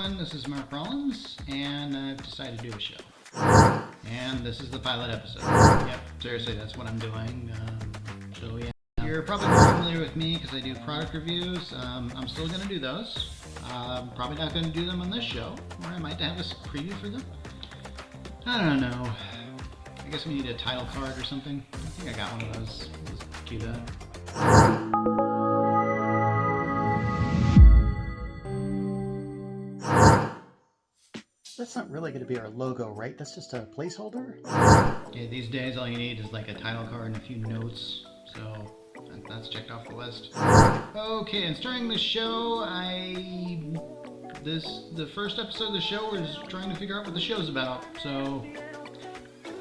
everyone, this is Mark Rollins, and I've decided to do a show. And this is the pilot episode. Yep, seriously, that's what I'm doing. So yeah, you're probably more familiar with me because I do product reviews. I'm still going to do those. Probably not going to do them on this show, or I might have a preview for them. I don't know. I guess we need a title card or something. I think I got one of those. Let's do that. That's not really going to be our logo, right? That's just a placeholder? Yeah, these days all you need is like a title card and a few notes, so that's checked off the list. Okay, and starting the show, the first episode of the show is trying to figure out what the show's about, so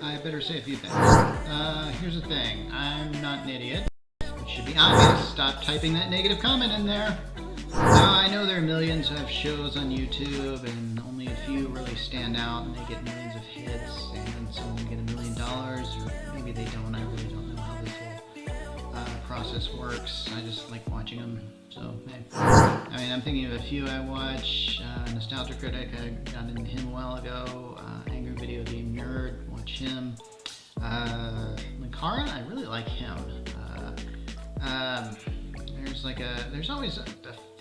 I better say a few things. Here's the thing, I'm not an idiot. It should be obvious. Stop typing that negative comment in there. Now, I know there are millions of shows on YouTube, and only a few really stand out, and they get millions of hits, and some of them get $1 million, or maybe they don't. I really don't know how this whole process works. I just like watching them, so hey. I mean, I'm thinking of a few I watch. Nostalgia Critic, I got into him a while ago. Angry Video Game Nerd, watch him. Makara, I really like him. There's always a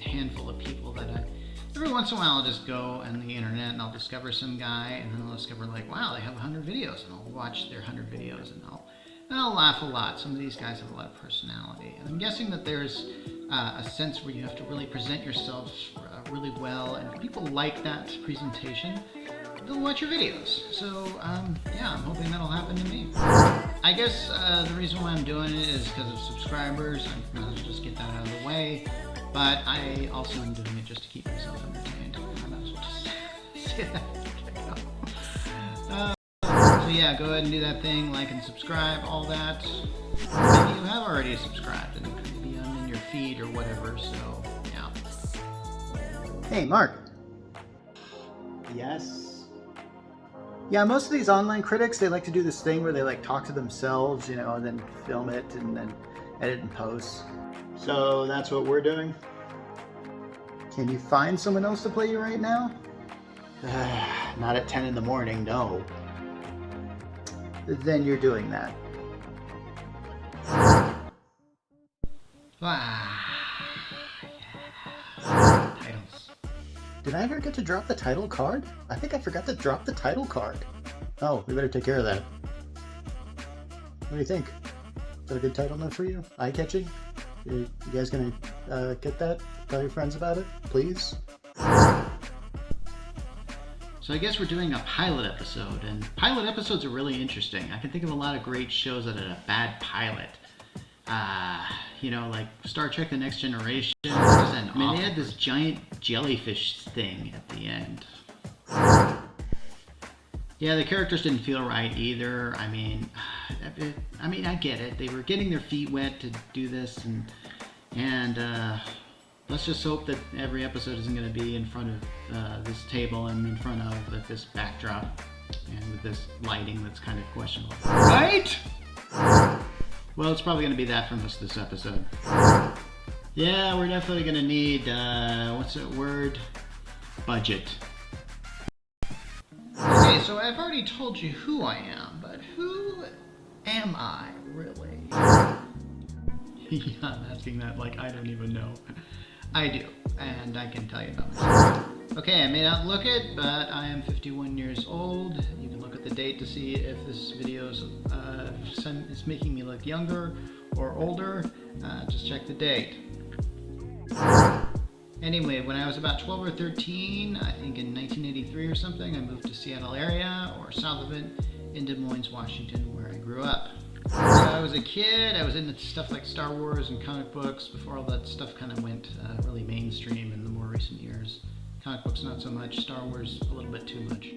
handful of people that every once in a while I'll just go on the internet and I'll discover some guy, and then I'll discover like, wow, they have 100 videos, and I'll watch their 100 videos and I'll laugh a lot. Some of these guys have a lot of personality, and I'm guessing that there's a sense where you have to really present yourself really well, and if people like that presentation, they'll watch your videos. So yeah, I'm hoping that'll happen to me. I guess the reason why I'm doing it is because of subscribers. I might as well just get that out of the way. But I also am doing it just to keep myself entertained. I might as well just say that. So yeah, go ahead and do that thing, like and subscribe, all that. Maybe you have already subscribed, and maybe I'm in your feed or whatever, so yeah. Hey, Mark. Yes? Yeah, most of these online critics, they like to do this thing where they like talk to themselves, you know, and then film it and then edit and post. So that's what we're doing? Can you find someone else to play you right now? Not at 10 in the morning, no. Then you're doing that. Titles. Did I ever get to drop the title card? I think I forgot to drop the title card. Oh, we better take care of that. What do you think? Is that a good title note for you? Eye-catching? You guys gonna get that? Tell your friends about it, please? So I guess we're doing a pilot episode, and pilot episodes are really interesting. I can think of a lot of great shows that had a bad pilot. You know, like Star Trek The Next Generation. They had this giant jellyfish thing at the end. Yeah, the characters didn't feel right either. I mean, I get it. They were getting their feet wet to do this, and let's just hope that every episode isn't going to be in front of this table and in front of this backdrop and with this lighting that's kind of questionable. Right? Well, it's probably going to be that for most of this episode. Yeah, we're definitely going to need, what's that word? Budget. Okay, so I've already told you who I am, but who am I, really? Yeah, I'm asking that like I don't even know. I do, and I can tell you about myself. Okay, I may not look it, but I am 51 years old. You can look at the date to see if this video is making me look younger or older. Just check the date. Anyway, when I was about 12 or 13, I think in 1983 or something, I moved to Seattle area, or south of it, in Des Moines, Washington, where I grew up. So I was a kid, I was into stuff like Star Wars and comic books before all that stuff kind of went really mainstream in the more recent years. Comic books not so much, Star Wars a little bit too much.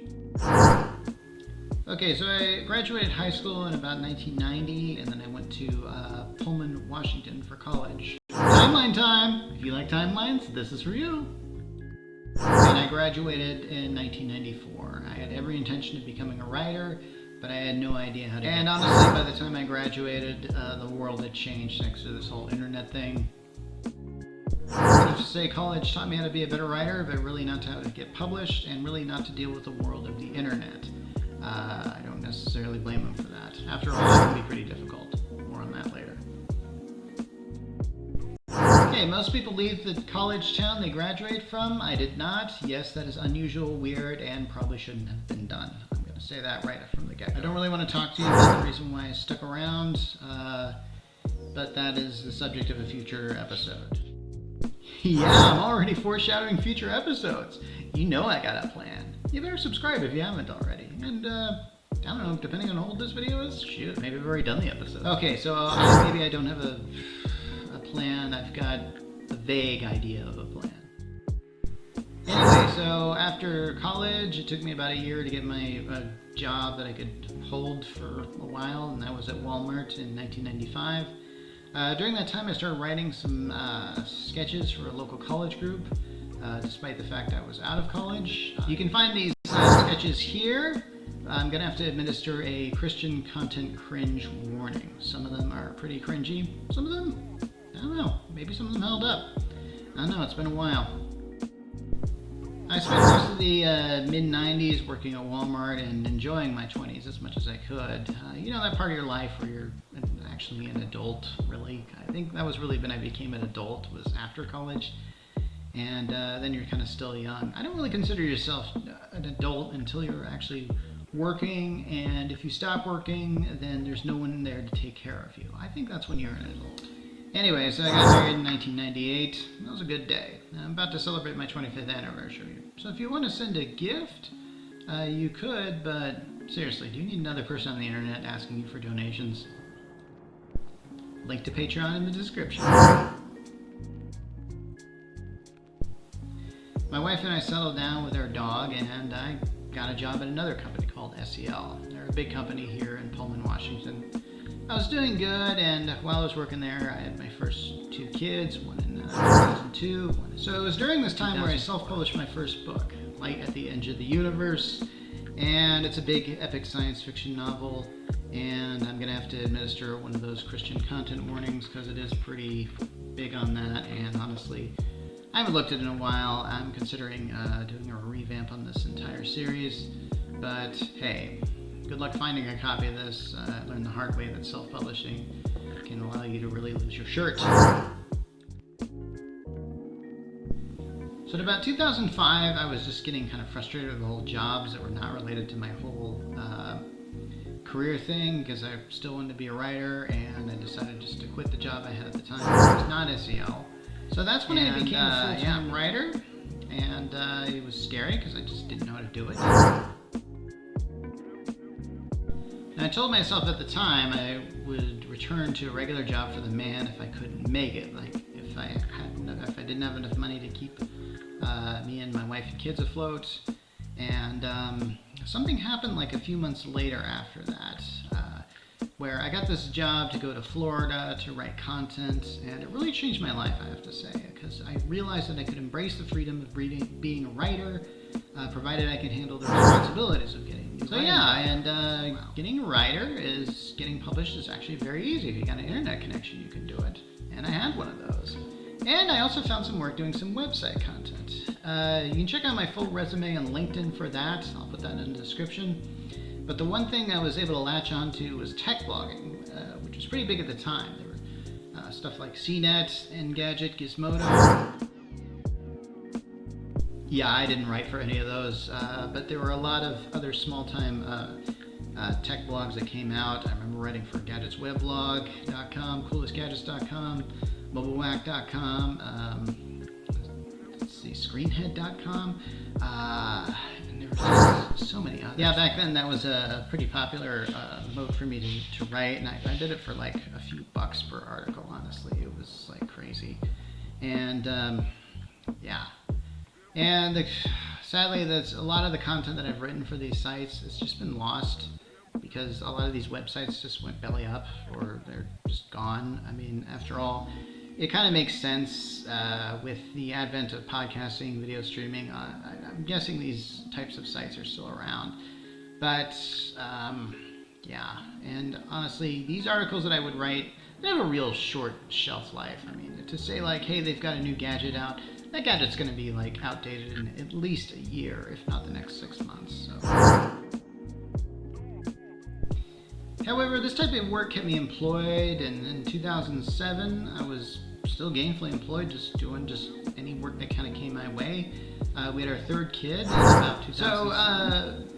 Okay, so I graduated high school in about 1990, and then I went to Pullman, Washington for college. Timeline time! If you like timelines, this is for you. And I graduated in 1994. I had every intention of becoming a writer, but I had no idea how to. And honestly, by the time I graduated, the world had changed thanks to this whole internet thing. to say college taught me how to be a better writer, but really not to how to get published, and really not to deal with the world of the internet. I don't necessarily blame them for that. After all, it can be pretty difficult. More on that later. Okay, most people leave the college town they graduate from. I did not. Yes, that is unusual, weird, and probably shouldn't have been done. I'm going to say that right from the get-go. I don't really want to talk to you about the reason why I stuck around, but that is the subject of a future episode. Yeah, I'm already foreshadowing future episodes. You know I got a plan. You better subscribe if you haven't already. And, I don't know, depending on how old this video is, shoot, maybe I've already done the episode. Okay, so maybe I don't have a plan. I've got a vague idea of a plan. Anyway, so after college, it took me about a year to get my job that I could hold for a while, and that was at Walmart in 1995. During that time, I started writing some sketches for a local college group, despite the fact I was out of college. You can find these sketches here. I'm going to have to administer a Christian content cringe warning. Some of them are pretty cringy. Some of them, I don't know, maybe some of them held up. I don't know, it's been a while. I spent most of the mid-90s working at Walmart and enjoying my 20s as much as I could. You know, that part of your life where you're actually an adult, really. I think that was really when I became an adult, was after college. And then you're kind of still young. I don't really consider yourself an adult until you're actually working, and if you stop working, then there's no one there to take care of you. I think that's when you're an adult. Anyway, so I got married in 1998. That was a good day. I'm about to celebrate my 25th anniversary. So if you want to send a gift, you could, but seriously, do you need another person on the internet asking you for donations? Link to Patreon in the description. My wife and I settled down with our dog, and I got a job at another company called SEL. They're a big company here in Pullman, Washington. I was doing good, and while I was working there, I had my first 2 kids, one in 2002. So it was during this time where I self-published my first book, Light at the Edge of the Universe, and it's a big epic science fiction novel, and I'm going to have to administer one of those Christian content warnings because it is pretty big on that, and honestly, I haven't looked at it in a while. I'm considering doing a revamp on this entire series, but hey, good luck finding a copy of this. I learned the hard way that self-publishing can allow you to really lose your shirt. So at about 2005, I was just getting kind of frustrated with the whole jobs that were not related to my whole career thing, because I still wanted to be a writer, and I decided just to quit the job I had at the time, which was not SEO. So that's when I became a full-time writer, and it was scary because I just didn't know how to do it. And I told myself at the time I would return to a regular job for the man if I couldn't make it. Like if I didn't have enough money to keep me and my wife and kids afloat. And something happened like a few months later after that, where I got this job to go to Florida to write content, and it really changed my life, I have to say, because I realized that I could embrace the freedom of being a writer, provided I could handle the responsibilities of getting these. So yeah, and getting a writer getting published is actually very easy. If you got an internet connection, you can do it, and I had one of those. And I also found some work doing some website content. You can check out my full resume on LinkedIn for that. I'll put that in the description. But the one thing I was able to latch onto was tech blogging, which was pretty big at the time. There were stuff like CNET, Engadget, Gizmodo. Yeah, I didn't write for any of those, but there were a lot of other small-time tech blogs that came out. I remember writing for gadgetsweblog.com, coolestgadgets.com, mobilewack.com, screenhead.com, and there were so many others. Yeah, back then that was a pretty popular mode for me to write, and I did it for like a few bucks per article, honestly. It was like crazy. And yeah. And sadly, that's a lot of the content that I've written for these sites has just been lost because a lot of these websites just went belly up or they're just gone. I mean, after all, it kind of makes sense with the advent of podcasting, video streaming. I'm guessing these types of sites are still around. But yeah, and honestly, these articles that I would write, they have a real short shelf life. I mean, to say like, hey, they've got a new gadget out, that gadget's going to be like outdated in at least a year, if not the next 6 months. So. However, this type of work kept me employed, and in 2007 I was still gainfully employed, just doing any work that kind of came my way. We had our third kid in about 2007. So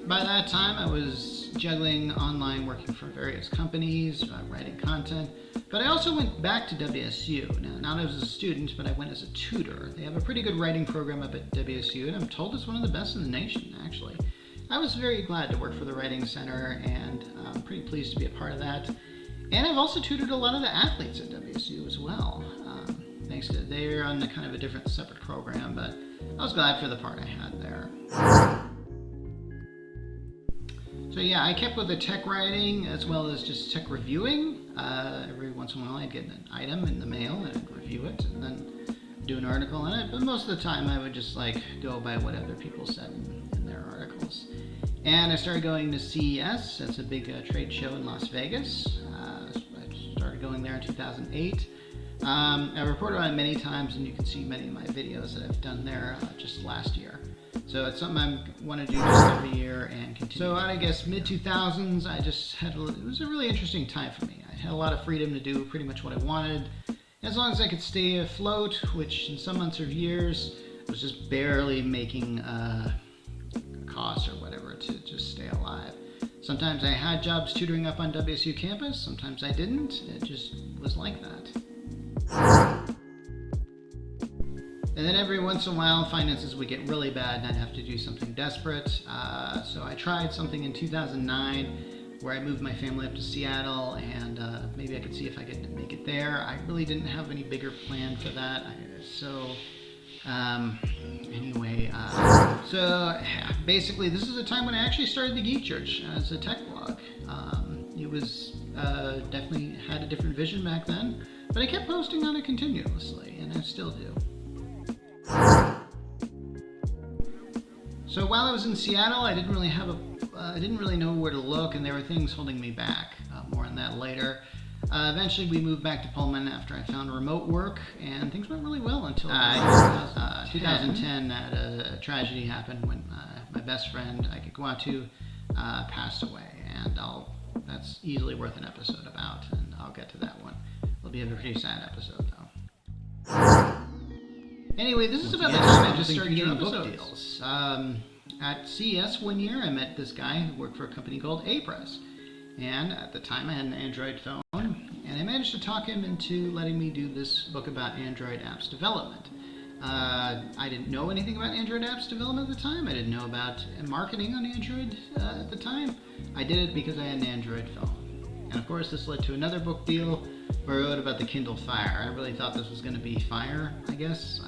by that time I was juggling online, working for various companies, writing content. But I also went back to WSU. Now, not as a student, but I went as a tutor. They have a pretty good writing program up at WSU, and I'm told it's one of the best in the nation, actually. I was very glad to work for the Writing Center, and I'm pretty pleased to be a part of that. And I've also tutored a lot of the athletes at WSU as well. Thanks to they're on kind of a different, separate program, but I was glad for the part I had there. So yeah, I kept with the tech writing as well as just tech reviewing. Every once in a while I'd get an item in the mail and I'd review it and then do an article on it. But most of the time I would just go by what other people said in their articles. And I started going to CES. That's a big trade show in Las Vegas. I started going there in 2008. I've reported on it many times, and you can see many of my videos that I've done there just last year. So it's something I want to do just every year and continue. So I guess mid-2000s, I just had it was a really interesting time for me. I had a lot of freedom to do pretty much what I wanted, as long as I could stay afloat, which in some months or years was just barely making costs or whatever to just stay alive. Sometimes I had jobs tutoring up on WSU campus, sometimes I didn't. It just was like that. And then every once in a while, finances would get really bad and I'd have to do something desperate. So I tried something in 2009 where I moved my family up to Seattle, and maybe I could see if I could make it there. I really didn't have any bigger plan for that. Basically this is a time when I actually started TheGeekChurch as a tech blog. It was definitely had a different vision back then, but I kept posting on it continuously, and I still do. So while I was in Seattle, I didn't really know where to look, and there were things holding me back. More on that later. Eventually, we moved back to Pullman after I found remote work, and things went really well until 2010. A tragedy happened when my best friend Aikiguatu passed away, and that's easily worth an episode about, and I'll get to that one. It'll be a pretty sad episode, though. Anyway, this is about the time I just started getting book deals. At CES one year, I met this guy who worked for a company called A-Press. And at the time, I had an Android phone, and I managed to talk him into letting me do this book about Android apps development. I didn't know anything about Android apps development at the time. I didn't know about marketing on Android at the time. I did it because I had an Android phone. And of course, this led to another book deal where I wrote about the Kindle Fire. I really thought this was going to be Fire, I guess.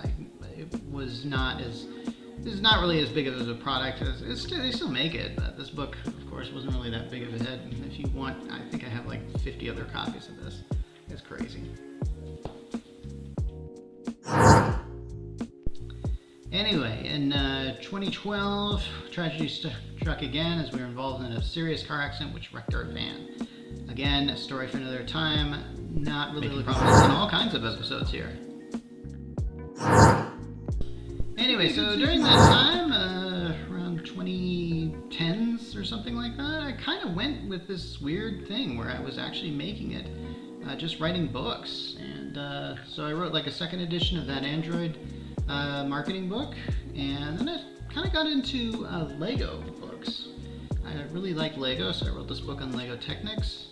This is not really as big of a product. They still make it, but this book, of course, wasn't really that big of a hit. And if you want, I think I have like 50 other copies of this. It's crazy. Anyway, in 2012, tragedy struck again as we were involved in a serious car accident which wrecked our van. Again, a story for another time. Not really looking promising in all kinds of episodes here. Anyway, so during that time, around 2010s or something like that, I kind of went with this weird thing where I was actually making it, just writing books. And so I wrote like a second edition of that Android marketing book, and then I kind of got into Lego books. I really like Lego, so I wrote this book on Lego Technics,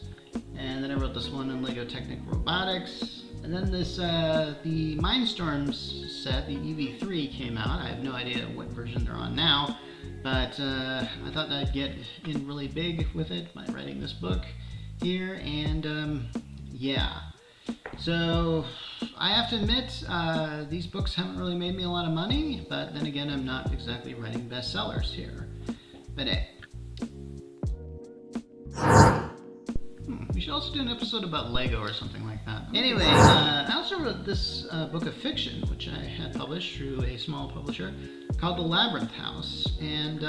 and then I wrote this one on Lego Technic Robotics. And then the Mindstorms set, the EV3, came out. I have no idea what version they're on now, but I thought I'd get in really big with it by writing this book here, and yeah. So I have to admit, these books haven't really made me a lot of money, but then again, I'm not exactly writing bestsellers here. But hey. We should also do an episode about Lego or something like that. Anyway, I also wrote this book of fiction, which I had published through a small publisher called The Labyrinth House. And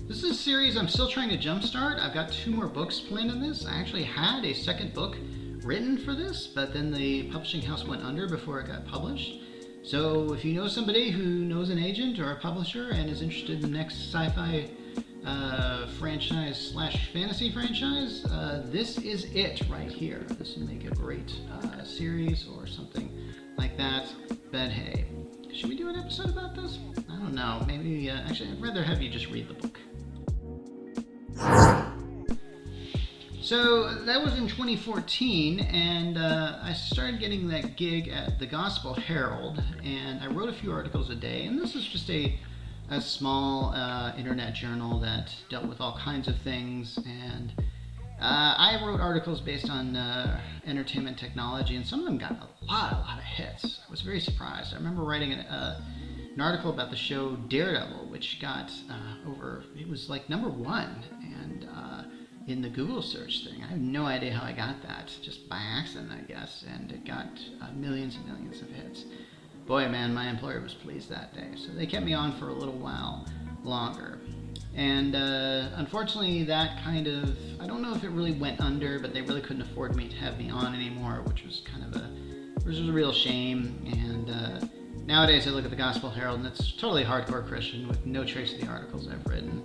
this is a series I'm still trying to jumpstart. I've got 2 more books planned in this. I actually had a second book written for this, but then the publishing house went under before it got published. So if you know somebody who knows an agent or a publisher and is interested in the next sci-fi franchise / fantasy franchise, this is it right here. This will make a great series or something like that. But hey, should we do an episode about this? I don't know. Maybe, actually, I'd rather have you just read the book. So that was in 2014, and I started getting that gig at the Gospel Herald, and I wrote a few articles a day, and this is just a small internet journal that dealt with all kinds of things, and I wrote articles based on entertainment technology, and some of them got a lot of hits. I was very surprised. I remember writing an article about the show Daredevil, which got it was like #1, and in the Google search thing. I have no idea how I got that, just by accident, I guess, and it got millions and millions of hits. Boy, man, my employer was pleased that day, so they kept me on for a little while longer. And unfortunately, that kind of, I don't know if it really went under, but they really couldn't afford me to have me on anymore, which was kind of which was a real shame. And nowadays I look at the Gospel Herald, and it's totally hardcore Christian with no trace of the articles I've written.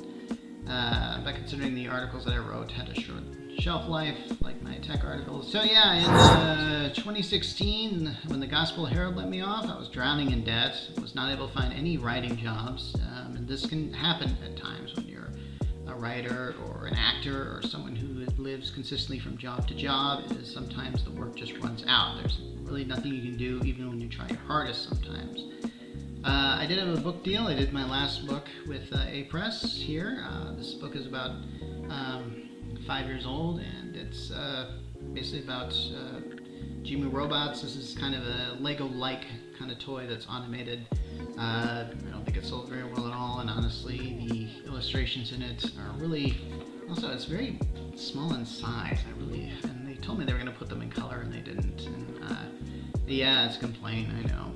But considering the articles that I wrote had a short shelf life, like my tech articles. So yeah, in 2016, when the Gospel Herald let me off, I was drowning in debt, was not able to find any writing jobs, and this can happen at times when you're a writer or an actor or someone who lives consistently from job to job, is sometimes the work just runs out. There's really nothing you can do even when you try your hardest sometimes. I did have a book deal. I did my last book with A Press here. This book is about 5 years old, and it's basically about Jimu robots. This is kind of a Lego-like kind of toy that's automated. I don't think it sold very well at all, and honestly, the illustrations in it are really, also it's very small in size. And they told me they were going to put them in color, and they didn't. And yeah, it's a complaint, I know.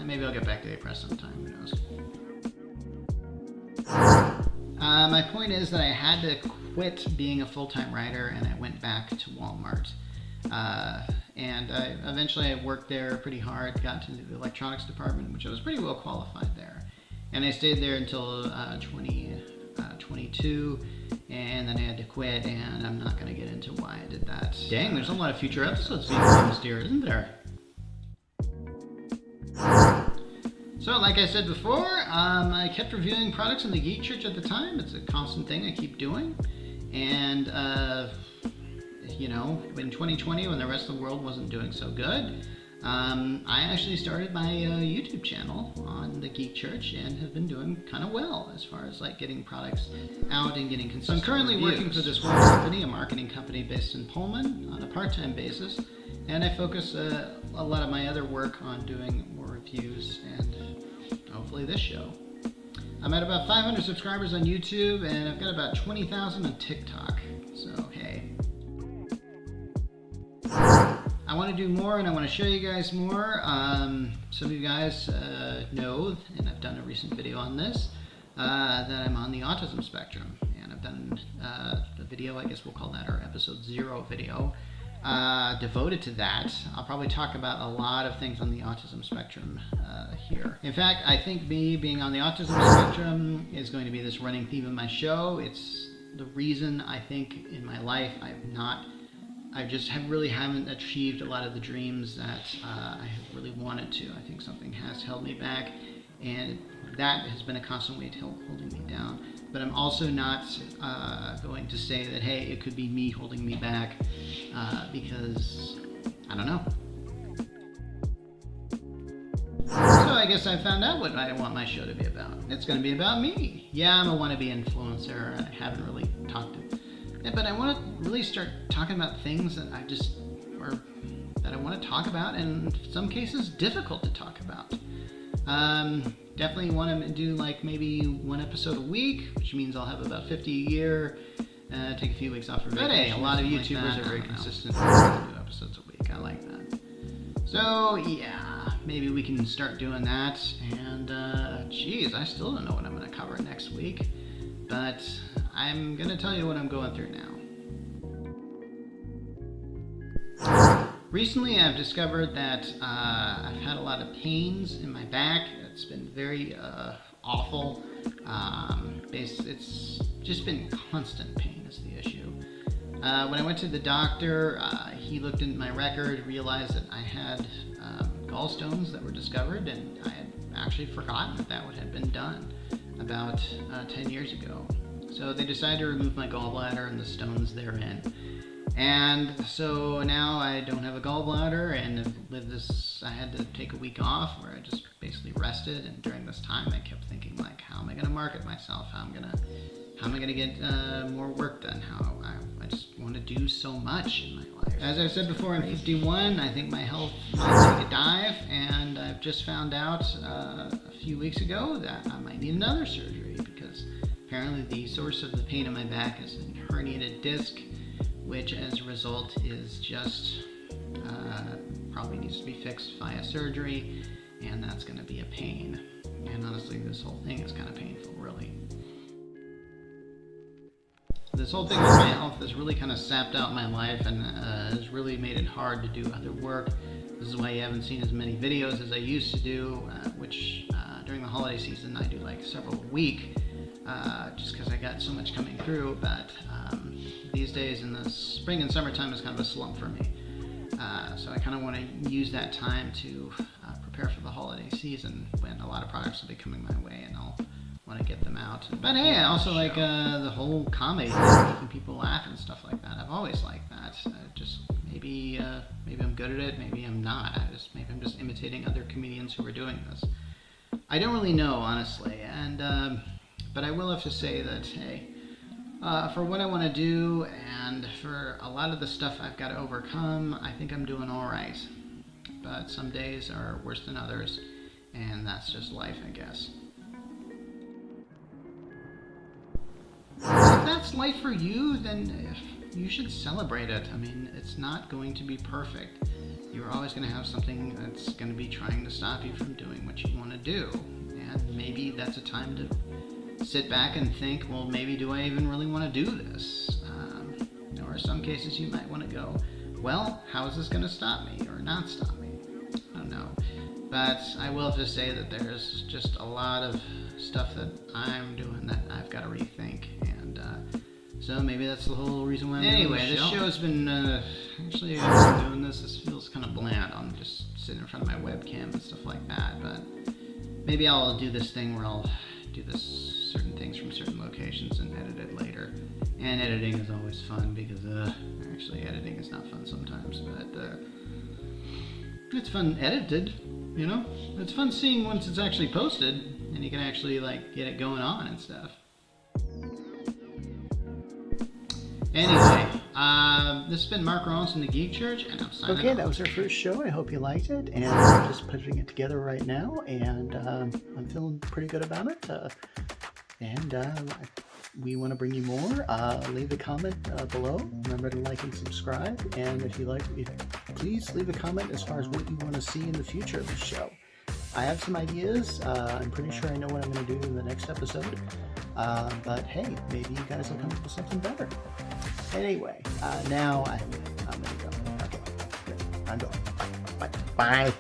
Maybe I'll get back to A Press sometime, who knows. My point is that I had to quit being a full-time writer, and I went back to Walmart. And eventually I worked there pretty hard, got to the electronics department, which I was pretty well qualified there. And I stayed there until 2022, and then I had to quit, and I'm not going to get into why I did that. Dang, there's a lot of future episodes being promised here, isn't there? So, like I said before, I kept reviewing products in the Geek Church at the time. It's a constant thing I keep doing. And, in 2020, when the rest of the world wasn't doing so good, I actually started my YouTube channel on the Geek Church and have been doing kind of well as far as like getting products out and getting consistent. So I'm currently working for this one company, a marketing company based in Pullman, on a part-time basis. And I focus a lot of my other work on doing more reviews and hopefully this show. I'm at about 500 subscribers on YouTube, and I've got about 20,000 on TikTok. So, hey. I want to do more, and I want to show you guys more. Some of you guys know, and I've done a recent video on this, that I'm on the autism spectrum. And I've done a video, I guess we'll call that our episode 0 video, devoted to that. I'll probably talk about a lot of things on the autism spectrum here. In fact, I think me being on the autism spectrum is going to be this running theme of my show. It's the reason I think in my life I just really haven't achieved a lot of the dreams that I have really wanted to. I think something has held me back, and that has been a constant weight holding me down. But I'm also not going to say that, hey, it could be me holding me back, because I don't know. So I guess I found out what I want my show to be about. It's going to be about me. Yeah, I'm a wannabe influencer. I haven't really talked to, but I want to really start talking about things that that I want to talk about, and in some cases difficult to talk about. Definitely want to do like maybe one episode a week, which means I'll have about 50 a year. Take a few weeks off for vacation. But hey, a lot of YouTubers are very consistent with 2 episodes a week. I like that. So yeah, maybe we can start doing that. And geez, I still don't know what I'm going to cover next week, but I'm going to tell you what I'm going through now. Recently, I've discovered that I've had a lot of pains in my back. It's been very awful. It's just been constant pain is the issue. When I went to the doctor, he looked into my record, realized that I had gallstones that were discovered, and I had actually forgotten that had been done about 10 years ago. So they decided to remove my gallbladder and the stones therein. And so now I don't have a gallbladder, and I had to take a week off where I just basically rested. And during this time, I kept thinking, like, how am I going to market myself? How am I going to get more work done? I just want to do so much in my life. As I said before, I'm 51. I think my health might take a dive, and I've just found out a few weeks ago that I might need another surgery, because apparently the source of the pain in my back is a herniated disc, which as a result is just probably needs to be fixed via surgery, and that's going to be a pain. And honestly, this whole thing is kind of painful, really. This whole thing with my health has really kind of sapped out my life, and has really made it hard to do other work. This is why you haven't seen as many videos as I used to do, which during the holiday season I do like several a week, just because I got so much coming through. But these days in the spring and summertime is kind of a slump for me. So I kind of want to use that time to prepare for the holiday season, when a lot of products will be coming my way, and I'll want to get them out. But hey, I also like the whole comedy thing, making people laugh and stuff like that. I've always liked that. Just maybe I'm good at it, maybe I'm not. Maybe I'm just imitating other comedians who are doing this. I don't really know, honestly. And but I will have to say that, hey, for what I want to do and for a lot of the stuff I've got to overcome, I think I'm doing all right. But some days are worse than others, and that's just life, I guess. If that's life for you, then you should celebrate it. I mean, it's not going to be perfect. You're always going to have something that's going to be trying to stop you from doing what you want to do. And maybe that's a time to sit back and think, well, maybe do I even really want to do this? Or in some cases you might want to go, well, how is this going to stop me or not stop me? I don't know. But I will just say that there's just a lot of stuff that I'm doing that I've got to rethink, and so maybe that's the whole reason why I'm doing this show's been actually I've been doing this feels kind of bland. I'm just sitting in front of my webcam and stuff like that, but maybe I'll do this thing where I'll do certain things from certain locations and edit it later. And editing is always fun, because actually editing is not fun sometimes, but it's fun edited, you know? It's fun seeing once it's actually posted, and you can actually like get it going on and stuff. Anyway, this has been Mark Rollins from the Geek Church, and I'm signing off. That was our first show. I hope you liked it, and I'm just putting it together right now, and I'm feeling pretty good about it. We want to bring you more. Leave a comment below. Remember to like and subscribe, and if you like, please leave a comment as far as what you want to see in the future of the show. I have some ideas. I'm pretty sure I know what I'm going to do in the next episode. But hey, maybe you guys will come up with something better. Anyway, now I'm going to go. Okay, I'm going. Bye. Bye.